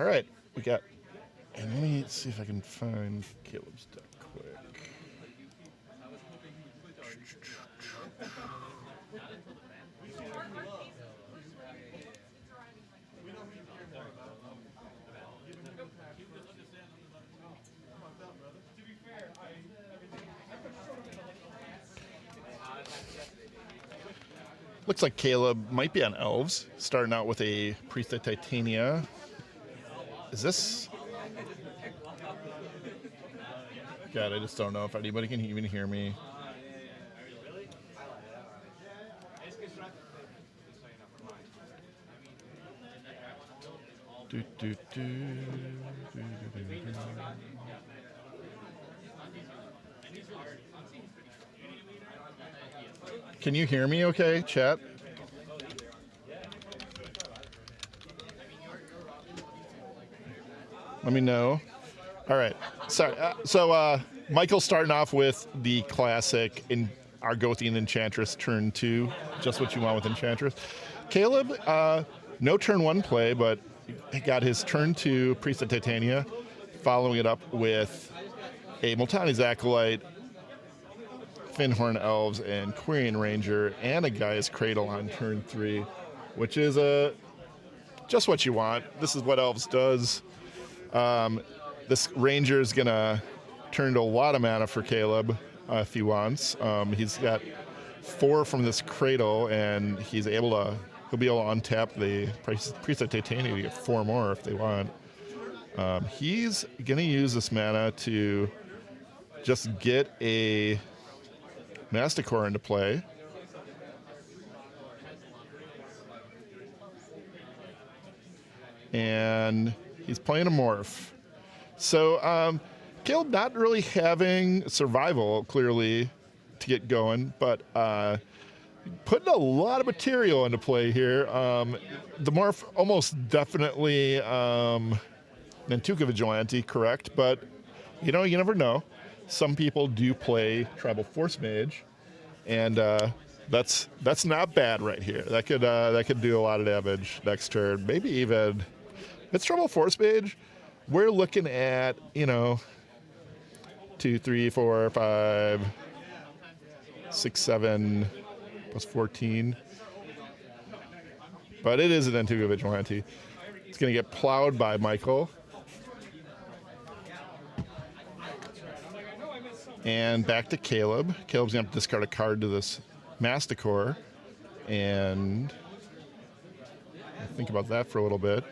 All right, we got. And let me see if I can find Caleb's deck quick. Looks like Caleb might be on Elves, starting out with a Priest of Titania. Is this? God, I just don't know if anybody can even hear me. Can you hear me okay, chat? Let me know. All right. Sorry. So Michael's starting off with the classic Argothian Enchantress turn 2. Just what you want with Enchantress. Caleb, no turn 1 play, but he got his turn 2 Priest of Titania, following it up with a Multani's Acolyte, Fyndhorn Elves, and Quirion Ranger, and a Gaia's Cradle on turn 3, which is just what you want. This is what Elves does. This Ranger is going to turn to a lot of mana for Caleb if he wants. He's got 4 from this Cradle, and he'll be able to untap the Priest of Titania to get 4 more if they want. He's going to use this mana to just get a Masticore into play. And he's playing a Morph. So Caleb not really having survival, clearly, to get going, but putting a lot of material into play here. The Morph almost definitely Nantuka Vigilante, correct, but you never know. Some people do play Tribal Force Mage, and that's not bad right here. That could do a lot of damage next turn. Maybe even if it's Tribal Force Mage, we're looking at 2, 3, 4, 5, 6, 7 plus 14. But it is an Nantuka Vigilante. It's going to get plowed by Michael. And back to Caleb. Caleb's going to have to discard a card to this Masticore. And think about that for a little bit.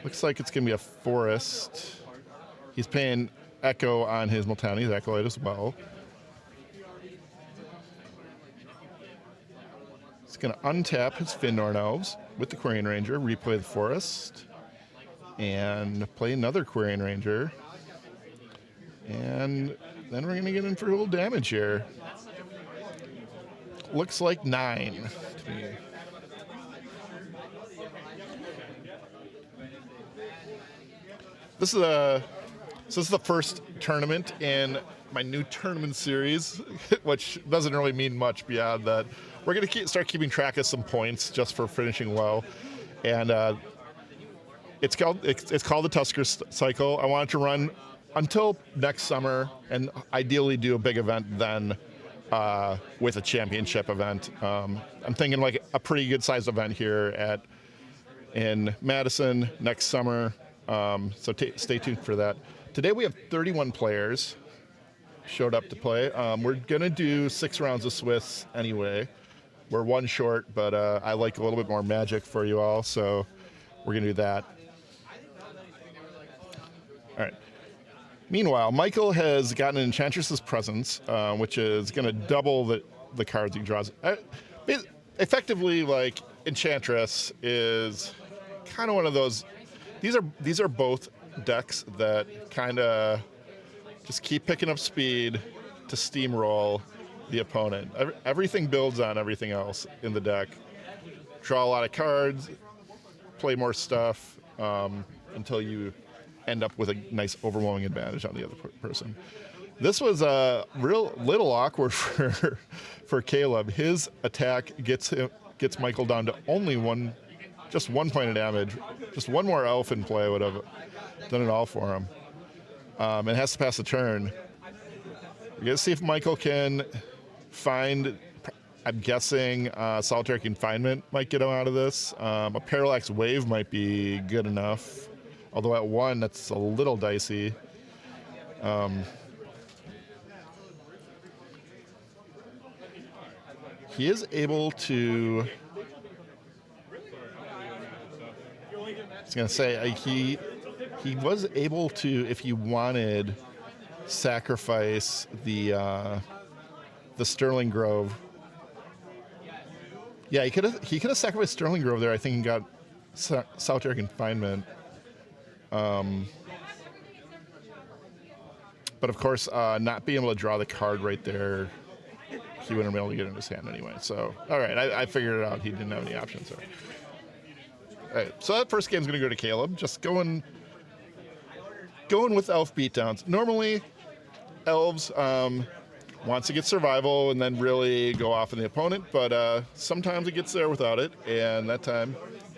Looks like it's going to be a forest. He's paying Echo on his Multani's Acolyte as well. He's going to untap his Fyndhorn Elves with the Quirion Ranger, replay the forest, and play another Quirion Ranger. And then we're going to get in for a little damage here. Looks like 9 to me. This is the first tournament in my new tournament series, which doesn't really mean much beyond that. We're going to start keeping track of some points just for finishing well. And it's called the Tusker cycle. I want it to run until next summer, and ideally do a big event then with a championship event. I'm thinking like a pretty good sized event here in Madison next summer. So stay tuned for that. Today we have 31 players showed up to play. We're going to do 6 rounds of Swiss anyway. We're 1 short, but I like a little bit more magic for you all, so we're going to do that. All right. Meanwhile, Michael has gotten an Enchantress's Presence, which is going to double the cards he draws. Effectively, like, Enchantress is kind of one of those. These are both decks that kind of just keep picking up speed to steamroll the opponent. Everything builds on everything else in the deck. Draw a lot of cards, play more stuff until you end up with a nice overwhelming advantage on the other person. This was a little awkward for Caleb. His attack gets him gets Michael down to only just 1 point of damage. Just one more elf in play would have done it all for him. It has to pass the turn. We got to see if Michael can find, I'm guessing Solitary Confinement might get him out of this. A Parallax Wave might be good enough. Although at 1, that's a little dicey. He is able to, I was going to say, he was able to, if he wanted, sacrifice the Sterling Grove. Yeah, he could have sacrificed Sterling Grove there, I think, and got Solitary Confinement. But of course, not being able to draw the card right there, he wouldn't be able to get it in his hand anyway. So, all right, I figured it out. He didn't have any options there. All right, so that first game's going to go to Caleb. Just going with elf beatdowns. Normally, elves wants to get survival and then really go off on the opponent, but sometimes it gets there without it, and that time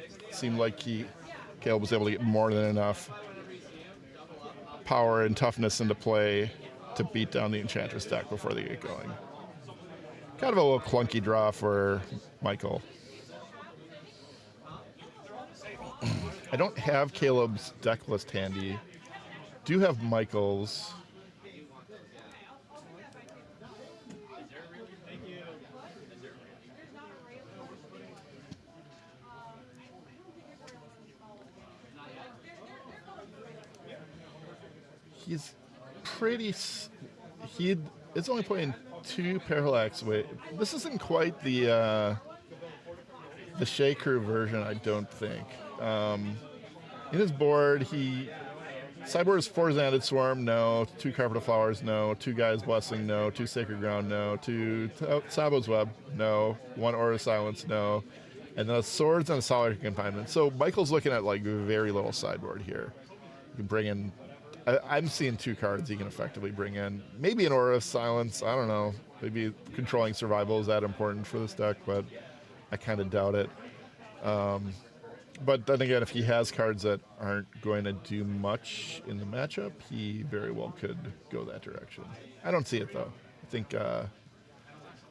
it seemed like Caleb was able to get more than enough power and toughness into play to beat down the Enchantress deck before they get going. Kind of a little clunky draw for Michael. I don't have Caleb's deck list handy. Do have Michael's. He's pretty. It's only playing 2 Parallax Wave. This isn't quite the Shea Crew version, I don't think. In his board, Sideboard is 4 Xantid Swarm, no. 2 Carpet of Flowers, no. 2 Gaia's Blessing, no. 2 Sacred Ground, no. 2 Tsabo's Web, no. 1 Aura of Silence, no. And then Swords and a Solitary Confinement. So Michael's looking at like very little sideboard here. You can bring in. I'm seeing 2 cards he can effectively bring in. Maybe an Aura of Silence. I don't know. Maybe controlling survival is that important for this deck, but I kind of doubt it. But then again, if he has cards that aren't going to do much in the matchup, he very well could go that direction. I don't see it though. I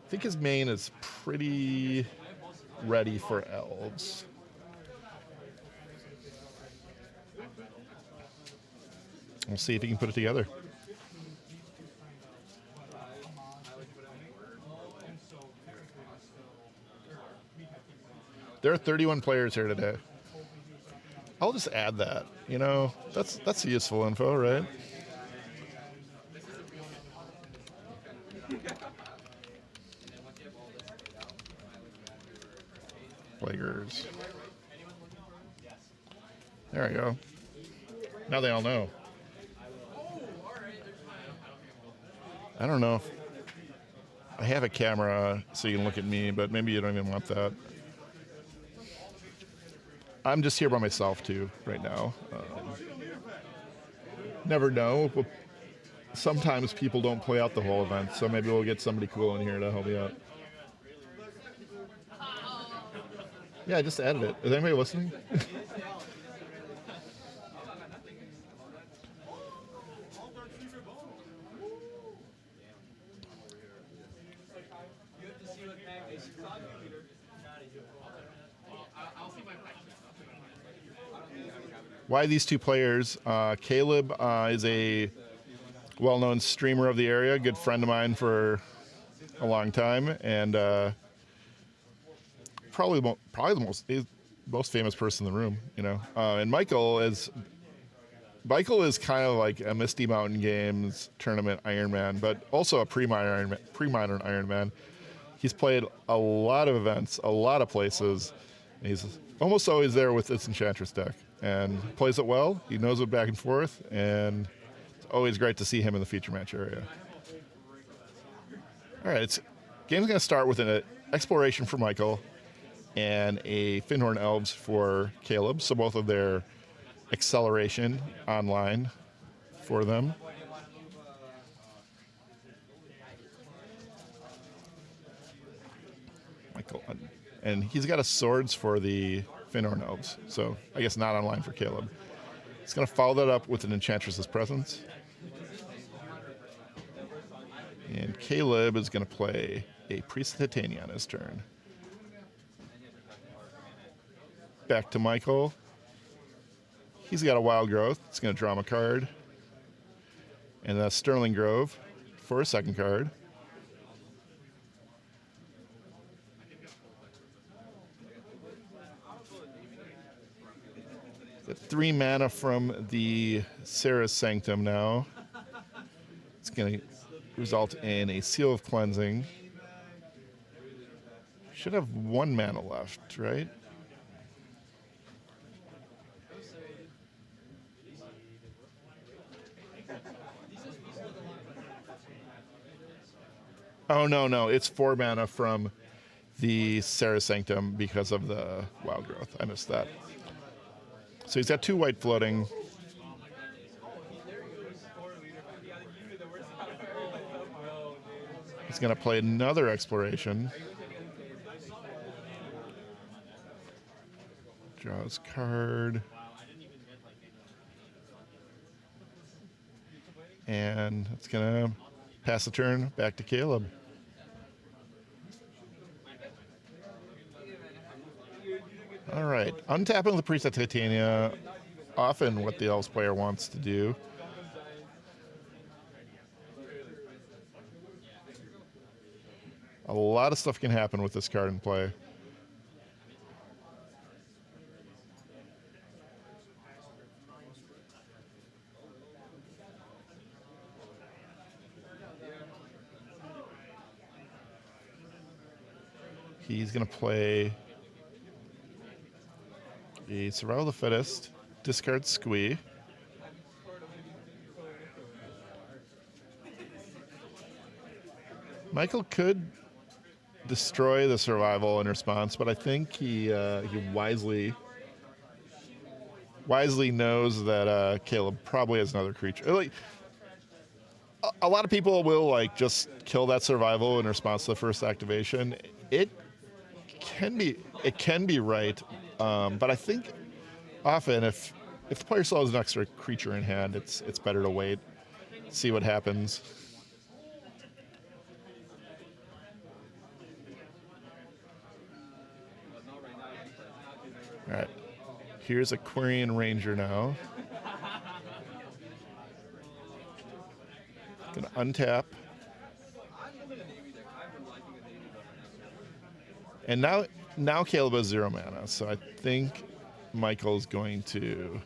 think his main is pretty ready for elves. We'll see if he can put it together. There are 31 players here today. I'll just add that. You know, that's useful info, right? Players. There we go. Now they all know. I don't know if I have a camera so you can look at me, but maybe you don't even want that. I'm just here by myself too right now. Never know. Sometimes people don't play out the whole event, so maybe we'll get somebody cool in here to help me out. Yeah, I just added it. Is anybody listening? Why these 2 players? Caleb is a well-known streamer of the area, good friend of mine for a long time, and probably the most famous person in the room, you know. And Michael is kind of like a Misty Mountain Games tournament Iron Man, but also a pre-modern Iron Man. He's played a lot of events, a lot of places, and he's almost always there with this Enchantress deck. And plays it well. He knows it back and forth, and it's always great to see him in the feature match area. All right, game's going to start with an exploration for Michael and a Fyndhorn Elves for Caleb. So both of their acceleration online for them. Michael and he's got a swords for the Fyndhorn Elves, so I guess not online for Caleb. He's going to follow that up with an Enchantress's Presence. And Caleb is going to play a Priest of Titania on his turn. Back to Michael. He's got a Wild Growth. It's going to draw him a card. And a Sterling Grove for a second card. Got 3 mana from the Serra's Sanctum now. It's going to result in a Seal of Cleansing. Should have 1 mana left, right? Oh, no. It's 4 mana from the Serra's Sanctum because of the Wild Growth. I missed that. So he's got 2 white floating. He's going to play another Exploration. Draws card. And it's going to pass the turn back to Caleb. All right. Untapping the Priest of Titania, often what the Elves player wants to do. A lot of stuff can happen with this card in play. He's going to play a Survival of the Fittest, discard Squee. Michael could destroy the survival in response, but I think he wisely knows that Caleb probably has another creature. Like, a lot of people will just kill that survival in response to the first activation. It can be right, but I think often if the player still has an extra creature in hand, it's better to wait, see what happens. All right, here's a Quirion Ranger now. Gonna untap. And now Caleb has 0 mana, so I think Michael's going to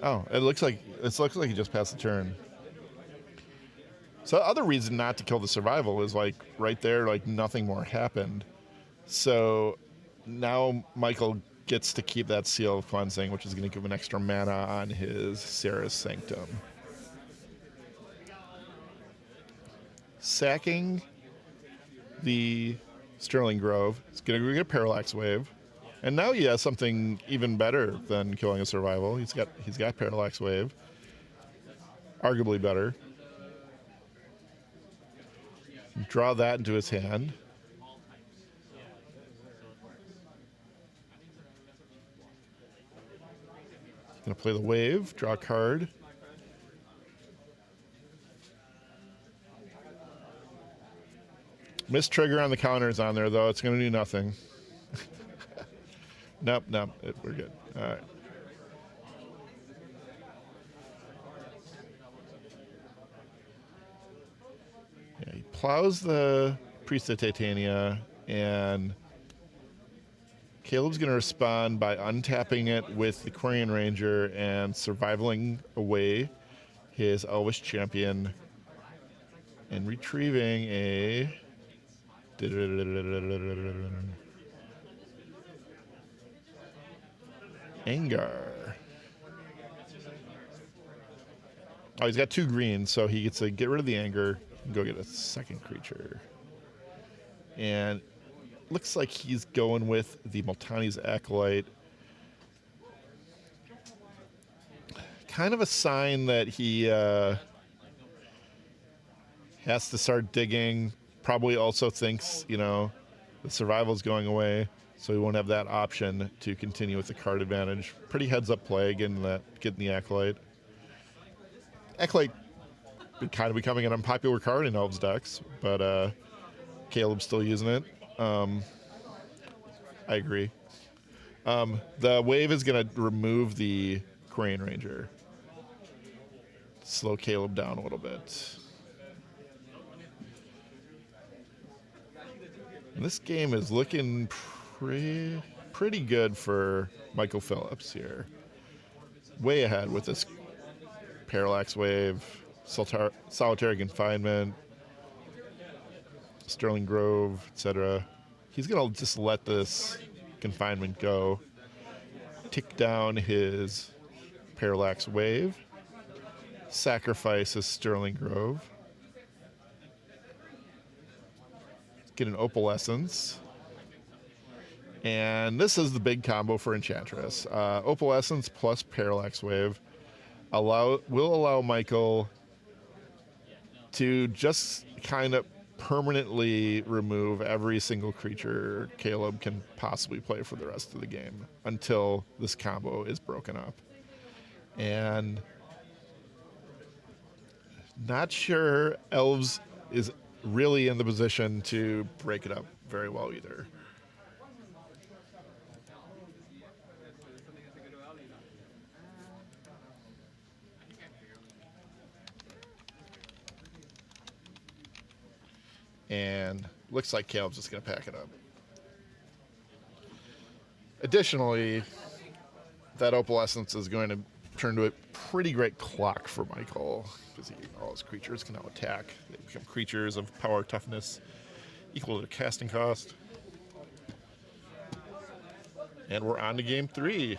Oh, it looks like he just passed the turn. So the other reason not to kill the survival is right there, nothing more happened. So now Michael gets to keep that Seal of Cleansing, which is going to give an extra mana on his Serra's Sanctum. Sacking the Sterling Grove, it's going to get a Parallax Wave. And now he has something even better than killing a survival. He's got Parallax Wave. Arguably better. Draw that into his hand. Gonna play the wave, draw a card. Missed trigger on the counters on there, though. It's gonna do nothing. Nope, we're good. All right. Yeah, he plows the Priest of Titania, and Caleb's going to respond by untapping it with the Quirion Ranger and survivaling away his Elvish Champion and retrieving a Angar. Oh, he's got 2 greens, so he gets to get rid of the Anger and go get a second creature. And looks like he's going with the Multani's Acolyte. kind of a sign that he has to start digging. Probably also thinks, the survival's going away, so he won't have that option to continue with the card advantage. Pretty heads-up play, getting the Acolyte. Acolyte kind of becoming an unpopular card in Elves decks, but Caleb's still using it. I agree. The wave is going to remove the Crane Ranger. Slow Caleb down a little bit. And this game is looking pretty good for Michael Phillips here. Way ahead with this Parallax Wave, Solitary Confinement, Sterling Grove, etc. He's going to just let this Confinement go. Tick down his Parallax Wave. Sacrifice his Sterling Grove. Get an Opalescence. And this is the big combo for Enchantress. Opalescence plus Parallax Wave will allow Michael to just kind of permanently remove every single creature Caleb can possibly play for the rest of the game until this combo is broken up. And not sure Elves is really in the position to break it up very well either. And looks like Caleb's just going to pack it up. Additionally, that Opalescence is going to turn to a pretty great clock for Michael, because all his creatures can now attack. They become creatures of power toughness equal to their casting cost. And we're on to game 3.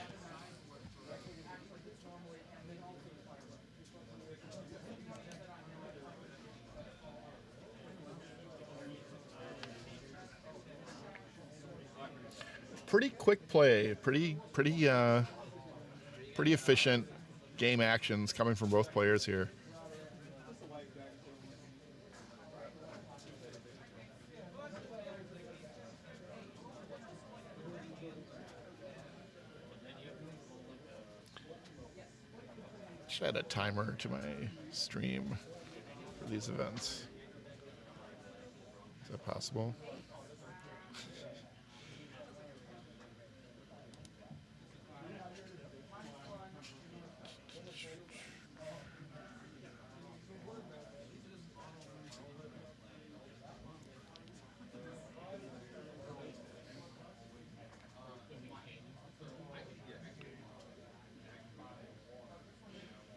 Pretty quick play, pretty efficient game actions coming from both players here. Should add a timer to my stream for these events. Is that possible?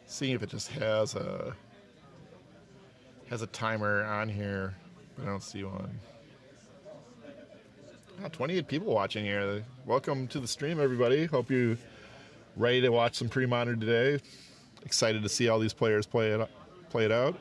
Seeing if it just has a timer on here, but I don't see one. 28 people watching here. Welcome to the stream, everybody. Hope you ready to watch some Premodern today. Excited to see all these players play it out.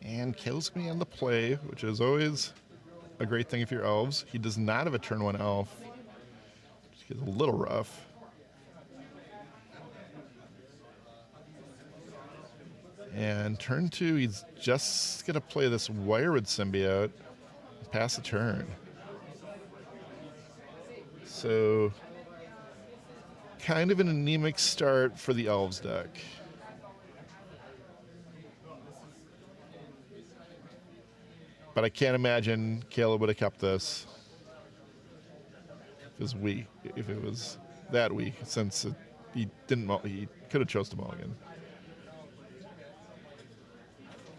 And Caleb's going to be on the play, which is always a great thing if you're Elves. He does not have a turn 1 elf, which gets a little rough. And turn 2, he's just going to play this Wirewood Symbiote and pass the turn. So, kind of an anemic start for the Elves deck. But I can't imagine Caleb would have kept this if it was that weak, since he could have chose to mulligan.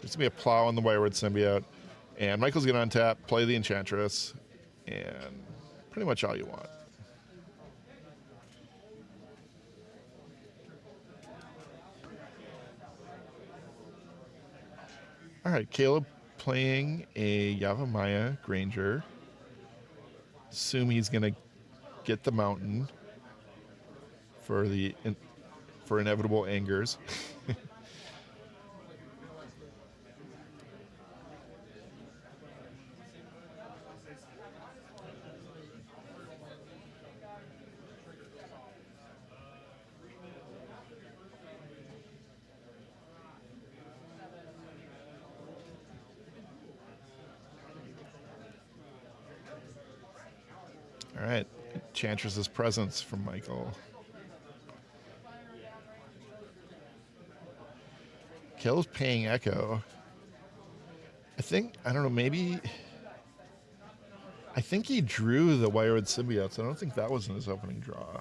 There's going to be a plow on the Wirewood Symbiote, and Michael's going to untap, play the Enchantress, and pretty much all you want. All right, Caleb playing a Yavimaya Granger. Assume he's going to get the mountain. for for inevitable angers. All right, Enchantress's Presence from Michael. Caleb's paying Echo. I don't know, maybe... I think he drew the Wirewood Symbiotes. I don't think that was in his opening draw.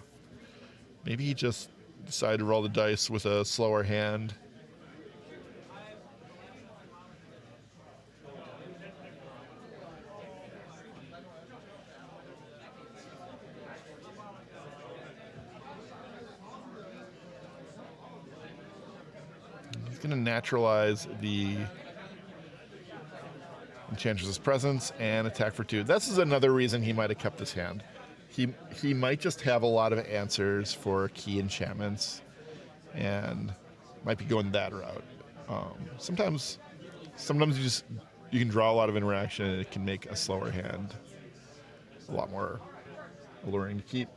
Maybe he just decided to roll the dice with a slower hand. He's going to naturalize the Enchantress's Presence and attack for 2. This is another reason he might have kept his hand. He might just have a lot of answers for key enchantments and might be going that route. Sometimes you can draw a lot of interaction and it can make a slower hand a lot more alluring to keep.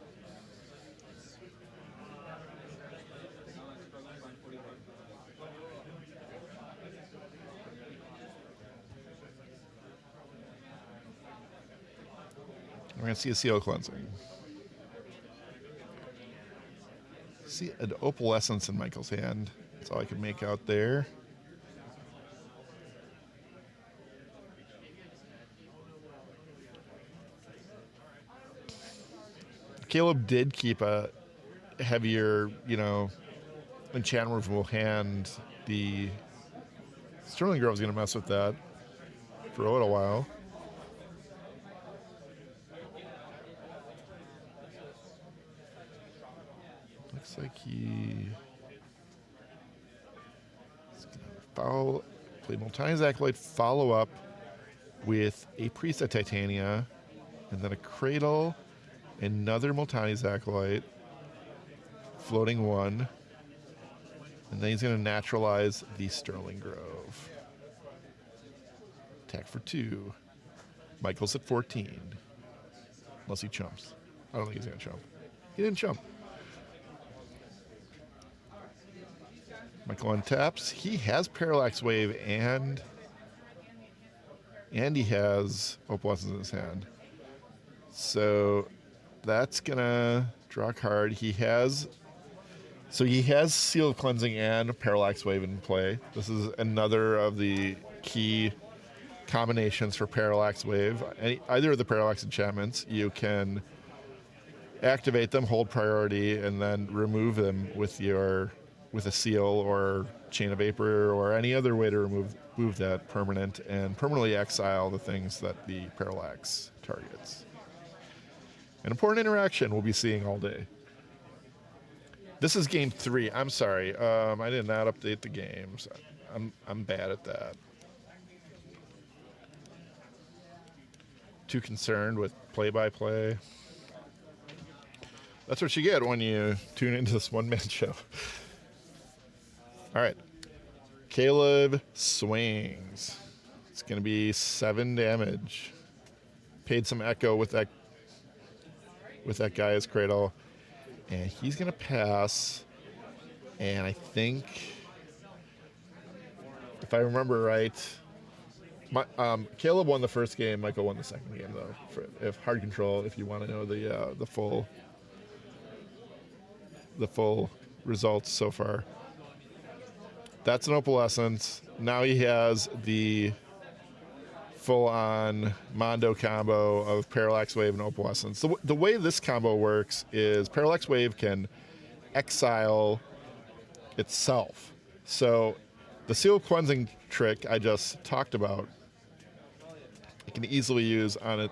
We're going to see a Seal Cleansing. See an Opalescence in Michael's hand. That's all I can make out there. Caleb did keep a heavier, enchantment removal hand. The Sterling Grove's going to mess with that for a little while. Looks like he's going to play Multani's Acolyte, follow up with a Priest of Titania, and then a Cradle, another Multani's Acolyte, floating 1, and then he's going to naturalize the Sterling Grove. Attack for 2. Michael's at 14. Unless he chumps. I don't think he's going to chump. He didn't chump. Michael untaps. He has Parallax Wave and he has Opalescence in his hand. So that's gonna draw a card. He has Seal of Cleansing and Parallax Wave in play. This is another of the key combinations for Parallax Wave. Either of the Parallax enchantments, you can activate them, hold priority, and then remove them with a seal or Chain of Vapor or any other way to remove that permanent and permanently exile the things that the Parallax targets. An important interaction we'll be seeing all day. This is game 3. I'm sorry. I did not update the games. I'm bad at that. Too concerned with play-by-play. That's what you get when you tune into this one-man show. All right. Caleb swings. It's going to be 7 damage. Paid some echo with that Gaia's Cradle. And he's going to pass. And I think, if I remember right, Caleb won the first game. Michael won the second game, though. If hard control, if you want to know the full results so far. That's an Opalescence. Now he has the full-on Mondo combo of Parallax Wave and Opalescence. The way this combo works is Parallax Wave can exile itself. So the Seal Cleansing trick I just talked about, it can easily use on it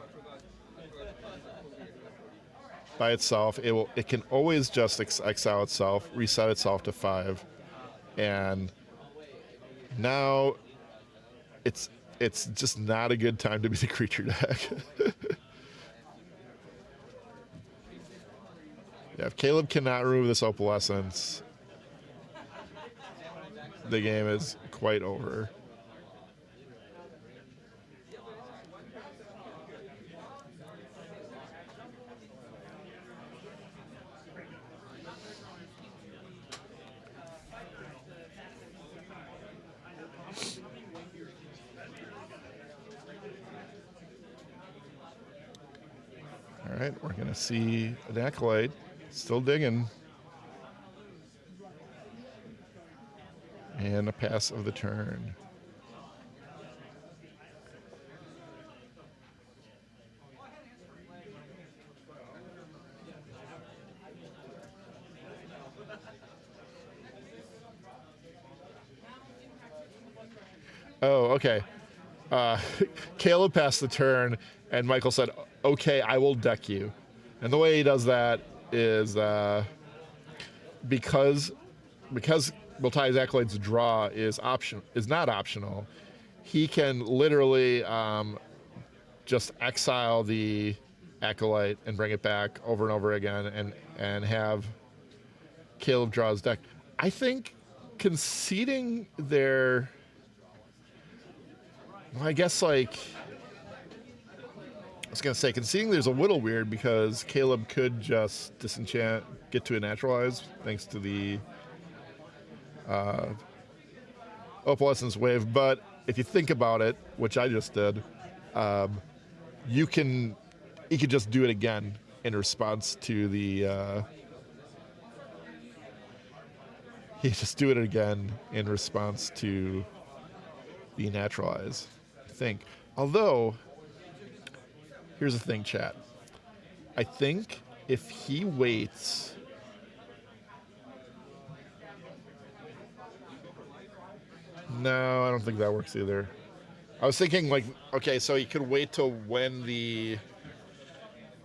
by itself. It can always just exile itself, reset itself to 5, and now it's just not a good time to be the creature deck. Yeah, if Caleb cannot remove this Opalescence, the game is quite over. All right, we're going to see an Acolyte still digging. And a pass of the turn. Oh, okay. Caleb passed the turn, and Michael said, okay, I will deck you. And the way he does that is because Multani's Acolyte's draw is not optional, he can literally just exile the Acolyte and bring it back over and over again and have Caleb draw his deck. I think conceding their... Well, I guess, like... I was going to say, conceding there's a little weird because Caleb could just disenchant, get to a naturalize, thanks to the Opalescence Wave. But if you think about it, which I just did, he could just do it again in response to the... he just do it again in response to the naturalize, I think. Although... Here's the thing, chat. I think if he waits... No, I don't think that works either. I was thinking, like, okay, so he could wait till when the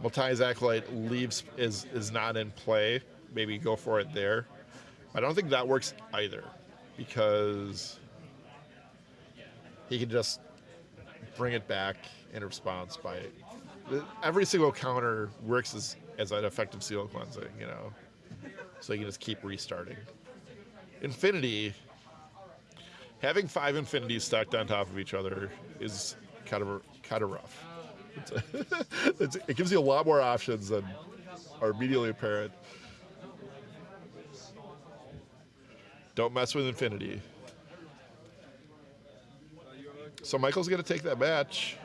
Multani's Acolyte leaves is not in play. Maybe go for it there. I don't think that works either, because he can just bring it back in response by... Every single counter works as an effective seal cleansing, you know, so you can just keep restarting. Infinity, having 5 infinities stacked on top of each other is kind of rough. It gives you a lot more options than are immediately apparent. Don't mess with infinity. So Michael's going to take that match.